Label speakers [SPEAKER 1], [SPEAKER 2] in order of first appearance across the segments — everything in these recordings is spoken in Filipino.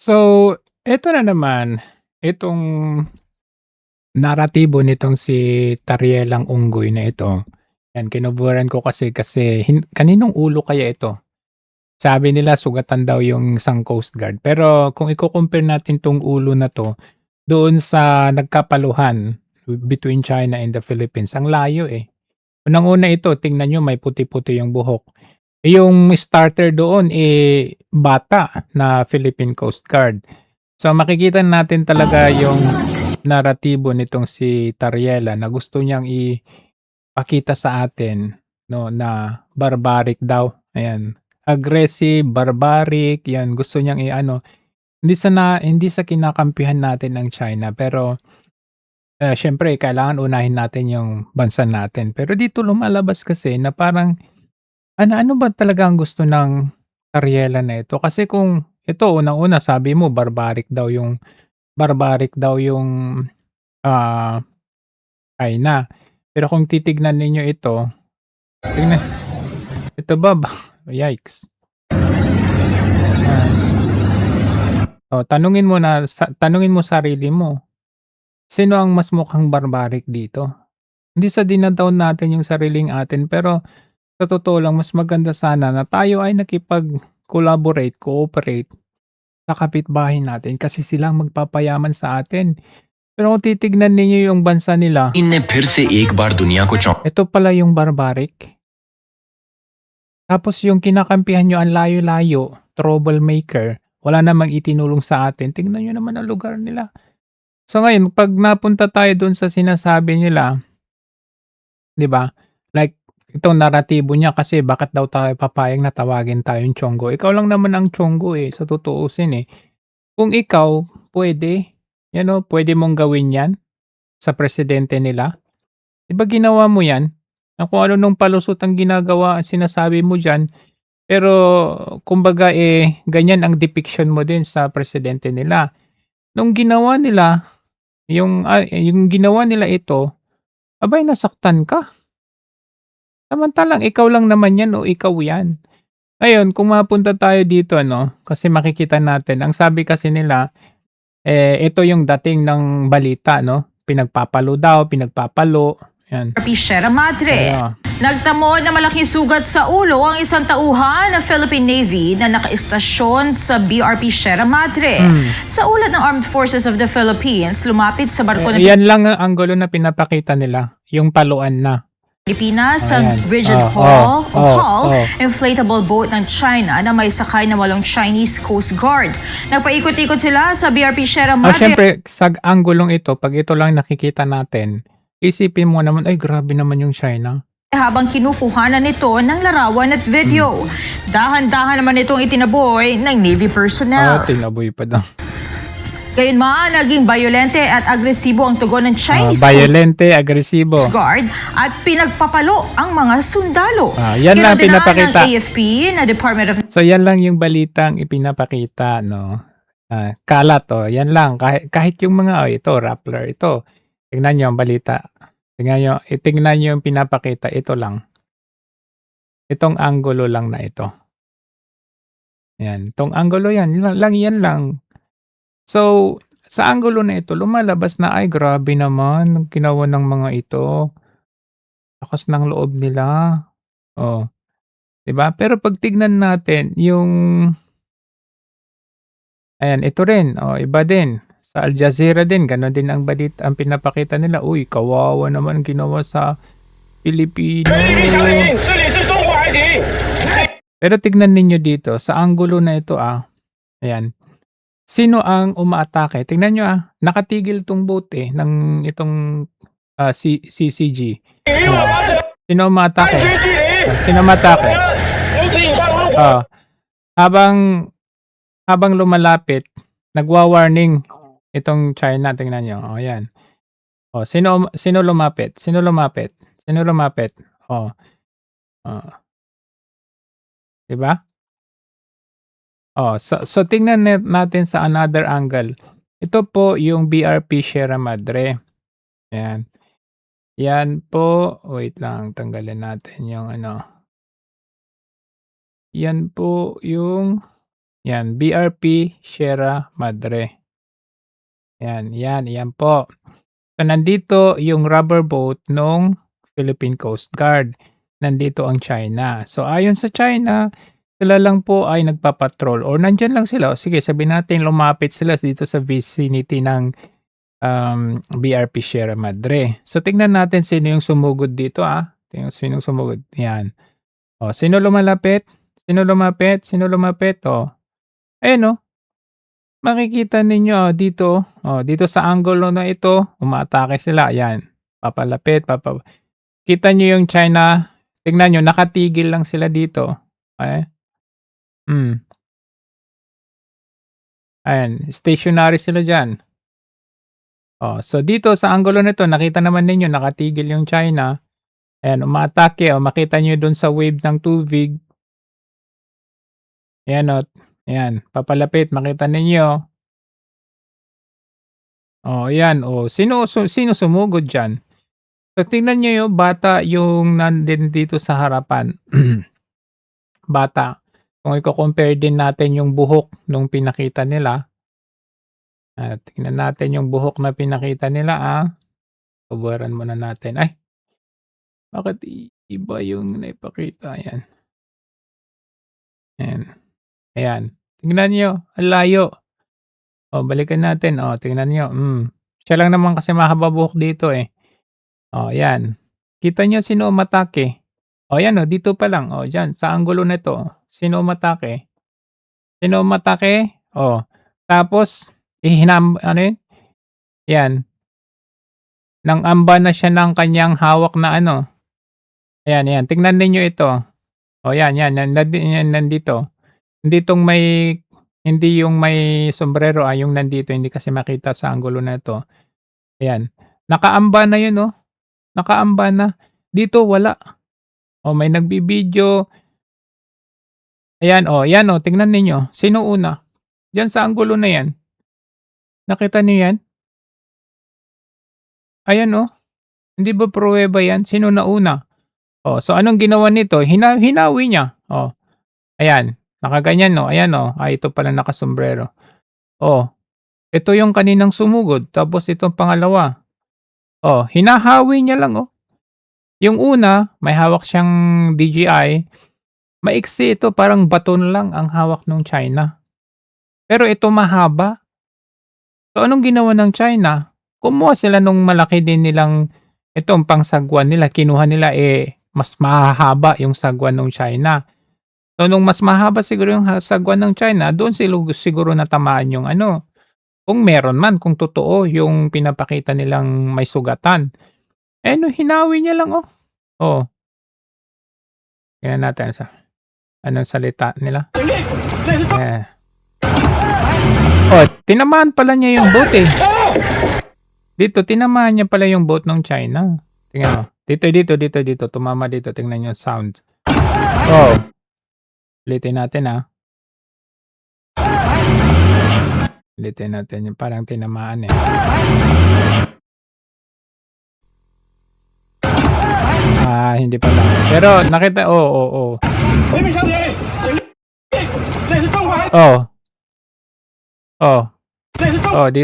[SPEAKER 1] So, eto na naman, itong naratibo nitong si Tarielang Unggoy na ito, 'yan kinuburan ko kasi kaninong ulo kaya ito? Sabi nila sugatan daw yung isang coast guard, pero kung iko-compare natin 'tong ulo na 'to doon sa nagkapaluhan between China and the Philippines, ang layo, eh. Unang-una ito tingnan niyo may puti-puti yung buhok. Yung starter doon, eh, bata na Philippine Coast Guard. So, makikita natin talaga yung naratibo nitong si Tariela na gusto niyang ipakita sa atin 'no, na barbaric daw, ayan. Aggressive, barbaric, 'yan gusto niyang i-ano, hindi sa kinakampihan natin ang China pero, siyempre kailangan unahin natin yung bansa natin. Pero dito lumalabas kasi na parang ano ba talaga ang gusto ng Ariela na ito? Kasi kung ito unang-una sabi mo barbaric daw yung, ah, China. Pero kung titignan ninyo ito, tingnan ito ba yikes. Oh, tanungin mo sarili mo, sino ang mas mukhang barbaric dito? Hindi sa dina-down natin yung sariling atin pero sa totoo lang mas maganda sana na tayo ay nakipag-collaborate, cooperate sa kapitbahay natin kasi sila ang magpapayaman sa atin. Pero kung titignan ninyo yung bansa nila,
[SPEAKER 2] चीन ने फिर से एक बार दुनिया को
[SPEAKER 1] ito pala yung barbaric. Tapos yung kinakampihan nyo ang layo-layo, troublemaker, wala namang itinulong sa atin. Tingnan nyo naman ang lugar nila. So ngayon, pag napunta tayo dun sa sinasabi nila, 'di ba? Like itong naratibo niya kasi bakit daw tayo papayag na tawagin tayong Chonggo. Ikaw lang naman ang Chonggo eh, sa tutuusin eh. Kung ikaw, pwede, pwede mong gawin 'yan sa presidente nila. 'Di ba ginawa mo 'yan? Na kung ano nung palusot ang sinasabi mo diyan, pero kumbaga, eh, ganyan ang depiction mo din sa presidente nila. Nung ginawa nila yung ginawa nila ito, abay nasaktan ka. Samantalang ikaw lang naman 'yan o ikaw 'yan. Ngayon kung mapunta tayo dito ano, kasi makikita natin ang sabi kasi nila, eh, ito yung dating ng balita 'no, pinagpapalo daw, pinagpapalo, 'yan.
[SPEAKER 3] RP Sierra Madre.
[SPEAKER 1] Kaya
[SPEAKER 3] Nagtamo na malaking sugat sa ulo ang isang tauhan ng Philippine Navy na nakaistasyon sa BRP Sierra Madre. Sa ulat ng Armed Forces of the Philippines, lumapit sa barko ng
[SPEAKER 1] yan lang ang anggulo na pinapakita nila, yung paluan na.
[SPEAKER 3] Pilipinas sa
[SPEAKER 1] Ayan.
[SPEAKER 3] rigid
[SPEAKER 1] Oh,
[SPEAKER 3] hull
[SPEAKER 1] oh.
[SPEAKER 3] inflatable boat ng China na may sakay na walong Chinese Coast Guard. Nagpaikot-ikot sila sa BRP Sierra Madre.
[SPEAKER 1] Siyempre sa anggulong ito, 'pag ito lang nakikita natin, isipin mo naman, "Ay grabe naman yung China."
[SPEAKER 3] Habang kinukuhanan nito ng larawan at video. Dahan-dahan naman itong itinaboy ng Navy personnel.
[SPEAKER 1] Tinaboy pa daw.
[SPEAKER 3] Gayunman, naging bayolente at agresibo ang tugon ng Chinese
[SPEAKER 1] Bayolente, agresibo.
[SPEAKER 3] Coast Guard at pinagpapalo ang mga sundalo.
[SPEAKER 1] Yan lang
[SPEAKER 3] Kinondenahan
[SPEAKER 1] pinapakita.
[SPEAKER 3] ng AFP na Department of
[SPEAKER 1] So yan lang yung balitang ipinapakita 'no, kalat, yan lang kahit yung mga, ito Rappler ito, tingnan niyo ang balita, tingnan niyo yung pinapakita, ito lang. Itong anggulo lang na ito, yan, itong anggulo yan lang. So, sa anggulo na ito lumalabas na, ay grabe naman ang ginawa ng mga ito, lakas ng loob nila, oh, 'di ba? Pero 'pag tignan natin yung ayan, ito rin, iba din. Sa Al Jazeera din gano'n din ang ang pinapakita nila, "Uy, kawawa naman ginawa sa Pilipino." Pero tignan ninyo dito sa anggulo na ito, ayan. Sino ang umaatake? Tignan niyo, nakatigil 'tong boat, eh, ng itong, CCG. Sino umaatake? Sino umatake? Oh, habang habang lumalapit, nagwa-warning itong China, tingnan niyo, ayan. Sino lumapit? Sino lumapit? Sino lumapit? Oh, oh, 'di ba? So tingnan natin sa another angle. Ito po yung BRP Sierra Madre, ayan. Yan po, wait lang tanggalin natin yung ano. Yan po yung Yan, BRP Sierra Madre. Yan po. So, nandito yung rubber boat nung Philippine Coast Guard. Nandito ang China. So, ayon sa China, sila lang po ay nagpapatrol or nandiyan lang sila. O sige, sabihin natin lumapit sila dito sa vicinity ng BRP Sierra Madre. So, tingnan natin sino yung sumugod dito Tingnan sino yung sumugod. Yan. O, sino lumapit? Sino lumapit? O, ayun o. Makikita ninyo dito, dito sa angulo na ito, umaatake sila, ayan. Papalapit, kita niyo yung China, tignan niyo nakatigil lang sila dito. Okay? Ayan, stationary sila diyan. So dito sa angulo nito, nakita naman ninyo nakatigil yung China. Ayan, umaatake, makita niyo dun sa wave ng tubig. Ayan ayan, papalapit, makita ninyo. Ayan, sino sumugod diyan? So, tingnan niyo yung bata yung dito sa harapan. Bata. Kung iko-compare din natin yung buhok nung pinakita nila. Tingnan natin yung buhok na pinakita nila, Coveran muna natin. Ay, bakit iba yung naipakita? Ayan. Ayan. Tingnan niyo, ang layo. Balikan natin. Tingnan niyo. Siya lang naman kasi mahaba buhok dito ayan. Kita niyo sino umatake? Ayan dito pa lang. Diyan sa angulo nito. Sino umatake? Tapos ano yun? Yan. Nang-amba na siya ng kanyang hawak na ano. Ayan. Tingnan ninyo ito. Yan. Nandito. Hindi yung may sombrero yung nandito. Hindi kasi makita sa angulo na ito. Ayan. Nakaamba na yun Nakaamba na. Dito wala. May nagbibideo. Ayan yan tingnan ninyo. Sino una? Diyan sa angulo na yan. Nakita niyo yan? Ayan Hindi ba pruweba yan? Sino nauna? So anong ginawa nito? Hinawi niya. Ayan. Nakaganyan Ayan ito pala nakasombrero. Ito yung kaninang sumugod. Tapos itong pangalawa. Hinahawi niya lang Yung una, may hawak siyang DJI. Maiksi ito, parang baton lang ang hawak ng China. Pero ito mahaba. So anong ginawa ng China? Kumuha sila nung malaki din nilang itong pangsagwan nila. Kinuha nila mas mahaba yung sagwan ng China. So nung mas mahaba siguro yung sagwan ng China, doon siguro natamaan yung kung meron man, kung totoo yung pinapakita nilang may sugatan. Hinawi niya lang Tingnan natin anong salita nila. Tinamaan pala niya yung boat Dito, tinamaan niya pala yung boat ng China. Tingnan mo. Dito. Tumama dito. Tingnan niyo yung sound. Ulitin natin Ulitin natin yung parang tinamaan hindi pala. Pero nakita,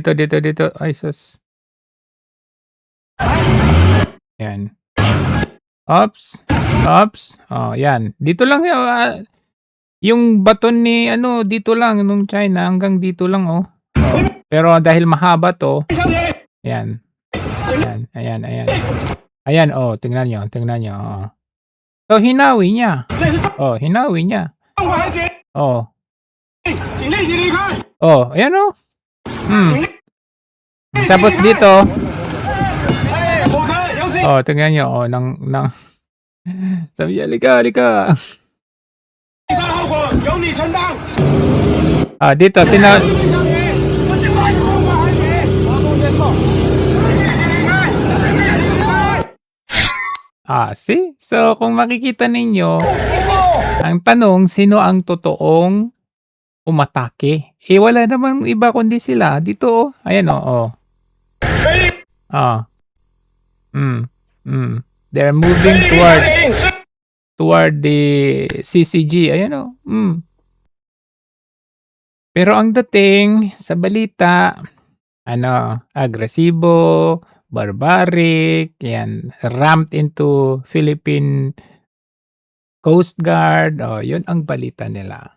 [SPEAKER 1] dito. Ay, sus. Yan. Ops. Yan. Dito lang yung baton ni dito lang nung China hanggang dito lang Pero dahil mahaba to, yan. Ayan. Ayan tingnan niyo. So hinawi niya. Ayan Tapos dito, tingnan niyo nang sabi niya, halika. Dito see? So, kung makikita ninyo, ang tanong, sino ang totoong umatake? Wala namang iba kundi sila. Dito, ayan They're moving toward the CCG. Ayan Pero ang dating sa balita, agresibo, barbaric, 'yan, ramped into Philippine Coast Guard, 'yun ang balita nila.